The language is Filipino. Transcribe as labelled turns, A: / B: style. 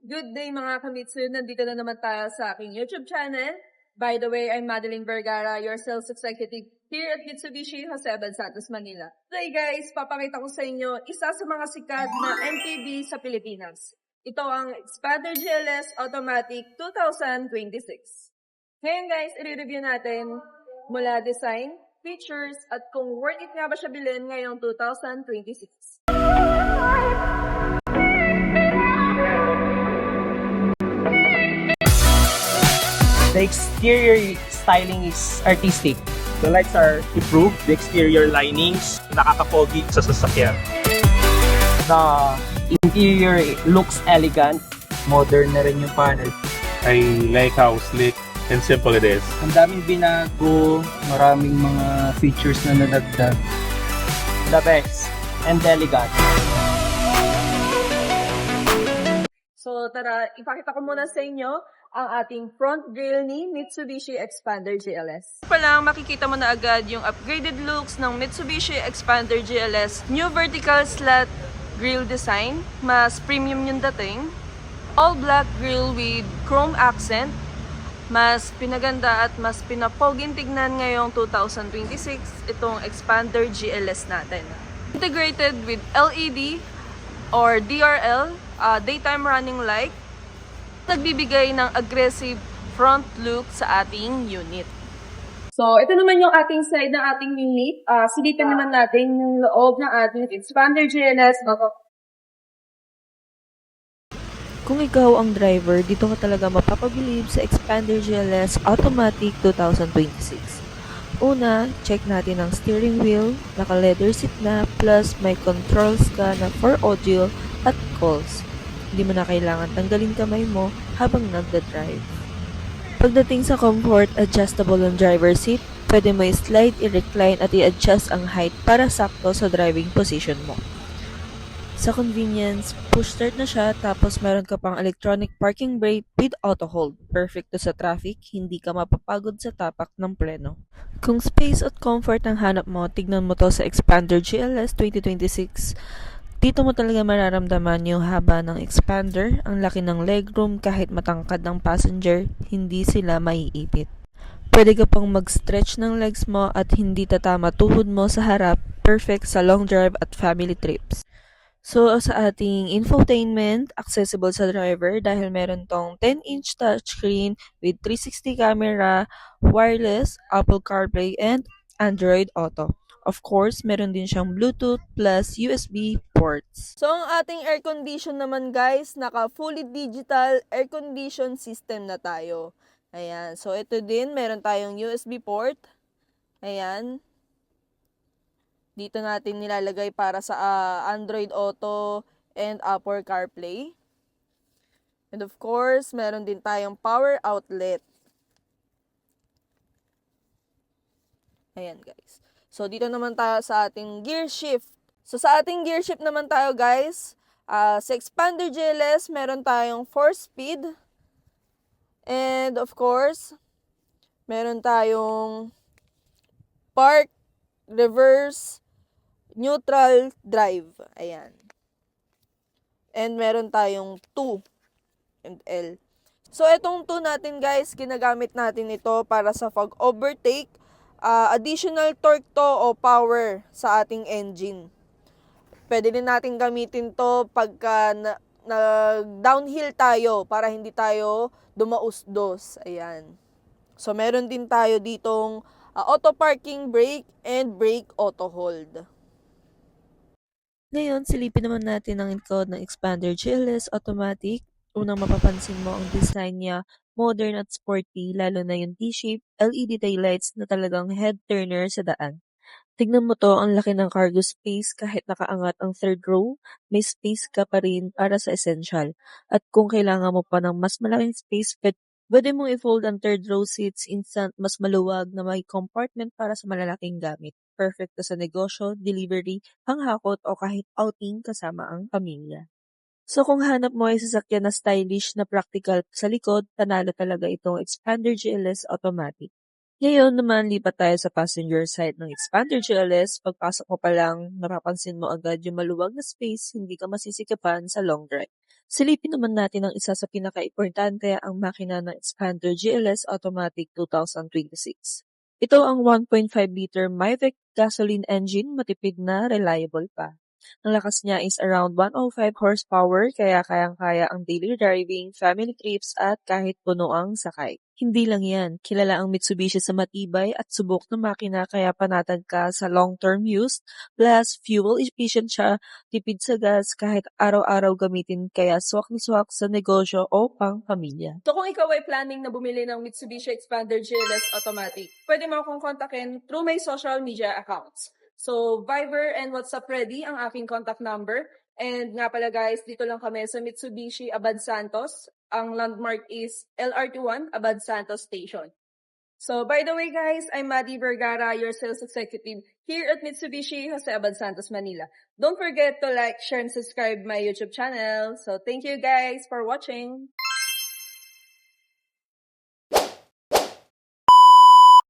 A: Good day mga kamitsu! Nandito na naman tayo sa aking YouTube channel. By the way, I'm Madeline Vergara, your sales executive here at Mitsubishi Jose Santos, Manila. Today guys, papakita ko sa inyo isa sa mga sikat na MPV sa Pilipinas. Ito ang Xpander GLS Automatic 2026. Ngayon guys, i-review natin mula design, features, at kung worth it nga ba siya bilhin ngayong 2026.
B: The exterior styling is artistic.
C: The lights are improved, the exterior linings, nakakapogi sa sasakyan.
B: The interior looks elegant.
D: Modern na rin yung panel.
C: I like how slick and simple it is.
D: Ang daming binago, maraming mga features na nadagdag.
B: The best and elegant.
A: So tara, ipakita ko muna sa inyo ang ating front grille ni Mitsubishi Xpander GLS. Pa lang, makikita mo na agad yung upgraded looks ng Mitsubishi Xpander GLS. New vertical slat grille design, mas premium yung dating. All black grille with chrome accent, mas pinaganda at mas pinapoging tignan ngayong 2026 itong Xpander GLS natin. Integrated with LED or DRL, daytime running light, nagbibigay ng aggressive front look sa ating unit. So, ito naman yung ating side ng ating unit. Silipin naman natin yung loob ng ating Xpander GLS.
E: Kung ikaw ang driver, dito ka talaga mapapabilib sa Xpander GLS Automatic 2026. Una, check natin ang steering wheel, naka-leather seat na, plus may controls ka na for audio at calls. Hindi mo na kailangan tanggalin kamay mo habang nagda-drive. Pagdating sa comfort, adjustable ang driver seat, pwede mo i-slide, i-recline at i-adjust ang height para sakto sa driving position mo. Sa convenience, push start na siya tapos meron ka pang electronic parking brake with auto hold. Perfect to sa traffic, hindi ka mapapagod sa tapak ng pleno. Kung space at comfort ang hanap mo, tignan mo to sa Xpander GLS 2026. Dito mo talaga mararamdaman yung haba ng Xpander, ang laki ng legroom kahit matangkad ng passenger, hindi sila maiipit. Pwede ka pang mag-stretch ng legs mo at hindi tatama tuhod mo sa harap, perfect sa long drive at family trips. So sa ating infotainment, accessible sa driver dahil meron tong 10-inch touchscreen with 360 camera, wireless, Apple CarPlay, and Android Auto. Of course, meron din siyang Bluetooth plus USB ports.
A: So, ang ating air condition naman guys, naka fully digital air condition system na tayo. Ayan. So, ito din, meron tayong USB port. Ayan. Dito natin nilalagay para sa Android Auto and Apple CarPlay. And of course, meron din tayong power outlet. Ayan guys. So, dito naman tayo sa ating gear shift. So, sa ating gear shift naman tayo guys, sa Xpander GLS, meron tayong 4-speed. And of course, meron tayong park, reverse, neutral, drive. Ayan. And meron tayong 2 and L. So, itong 2 natin guys, ginagamit natin ito para sa fog overtake, additional torque to o power sa ating engine. Pwede din natin gamitin to pagka nag-downhill tayo para hindi tayo dumausdos. Ayan. So, meron din tayo ditong auto parking brake and brake auto hold.
E: Ngayon, silipin naman natin ang encode ng Xpander GLS Automatic. Unang mapapansin mo ang design niya, modern at sporty, lalo na yung T-shape LED taillights na talagang head-turner sa daan. Tignan mo to, ang laki ng cargo space kahit nakaangat ang third row, may space ka pa rin para sa essential. At kung kailangan mo pa ng mas malaking space, pwede mong i-fold ang third row seats instant mas maluwag na may compartment para sa malalaking gamit. Perfect to sa negosyo, delivery, panghakot o kahit outing kasama ang pamilya. So kung hanap mo ay sasakyan na stylish na practical sa likod, panalo talaga itong Xpander GLS Automatic. Ngayon naman, lipat tayo sa passenger side ng Xpander GLS. Pagpasok mo pa lang, napapansin mo agad yung maluwag na space, hindi ka masisikapan sa long drive. Silipin naman natin ang isa sa pinaka-importante, ang makina ng Expander GLS Automatic 2026. Ito ang 1.5-liter Mivec gasoline engine, matipid na, reliable pa. Ang lakas niya is around 105 horsepower, kaya kayang-kaya ang daily driving, family trips at kahit puno ang sakay. Hindi lang yan, kilala ang Mitsubishi sa matibay at subok na makina, kaya panatag ka sa long-term use, plus fuel efficient siya, tipid sa gas kahit araw-araw gamitin, kaya swak na swak sa negosyo o pang pamilya.
A: So kung ikaw ay planning na bumili ng Mitsubishi Expander GLS Automatic, pwede mo akong kontakin through my social media accounts. So Viber and WhatsApp ready ang aking contact number. And nga pala guys, dito lang kami sa Mitsubishi Abad Santos. Ang landmark is LRT1 Abad Santos Station. So by the way guys, I'm Maddie Vergara, your sales executive here at Mitsubishi Jose Abad Santos, Manila. Don't forget to like, share, and subscribe my YouTube channel. So thank you guys for watching.